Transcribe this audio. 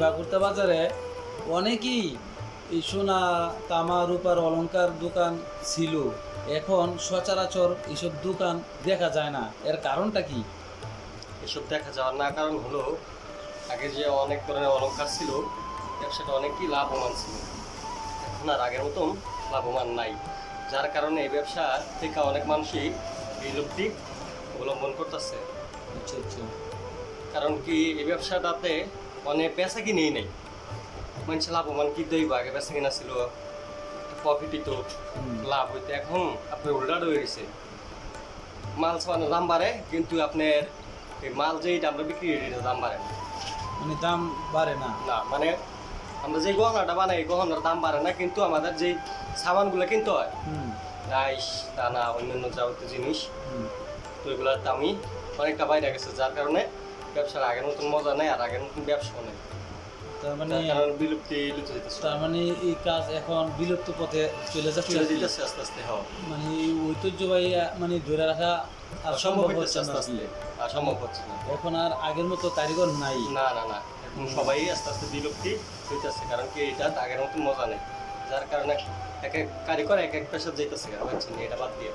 বাগুরতা বাজারে অনেকই এই সোনা তামা রূপার অলংকার দোকান ছিল, এখন সচরাচর এইসব দোকান দেখা যায় না। এর কারণটা কি? এসব দেখা যাওয়ার না কারণ হলো, আগে যে অনেক ধরনের অলংকার ছিল, ব্যবসাটা অনেকই লাভবান ছিল। এখন আর আগের মতন লাভবান নাই, যার কারণে এই ব্যবসা থেকে অনেক মানুষই বিলুপ্তি অবলম্বন করতেছে। আচ্ছা আচ্ছা। কারণ কি, এই ব্যবসাটাতে অনেক বেচা কিনেই নেই, মানুষ লাভবান কি দইব। আগে বেচা কিনা ছিল, প্রফিটই তো লাভ হইতে। এখন আপনার উল্টা হয়ে গেছে, মাল সামানের দাম বাড়ে কিন্তু আপনার এই মাল যেই আমরা বিক্রি করি এটার দাম বাড়ে না। মানে দাম বাড়ে না? না মানে আমরা যে গহনাটা বানাই এই গহনার দাম বাড়ে না, কিন্তু আমাদের যে সামানগুলো কিনতে হয়, হুম ডাইস দানা অন্যান্য যাবতীয় জিনিস, হুম। তো এগুলোর দামই অনেকটা বাইরে গেছে, যার কারণে ব্যবসার আগের মতন মজা নেই আর আগের মতন ব্যবসা নেই। তার মানে যার কারণে বিলুপ্তি লুপ্ত হইতেছে, তার মানে এই কাজ এখন বিলুপ্ত পথে চলে যাচ্ছে চলে আর কি। যেতেছে আস্তে আস্তে। হওয়া মানে এই ঐতিহ্যবাহী মানে ধরে রাখা আর সম্ভব হচ্ছে না আস্তে আর কি। আস্তে, আর সম্ভব হচ্ছে না। এখন আর আগের মতো কারিগর নাই। না না না, এখন সবাই আস্তে আস্তে বিলুপ্তি হইতেছে। কারণ কি, এটা আগের মতন মজা নেই, যার কারণে এক এক কারিগর এক এক পেশা যেতেছে, এটা বাদ দিয়ে।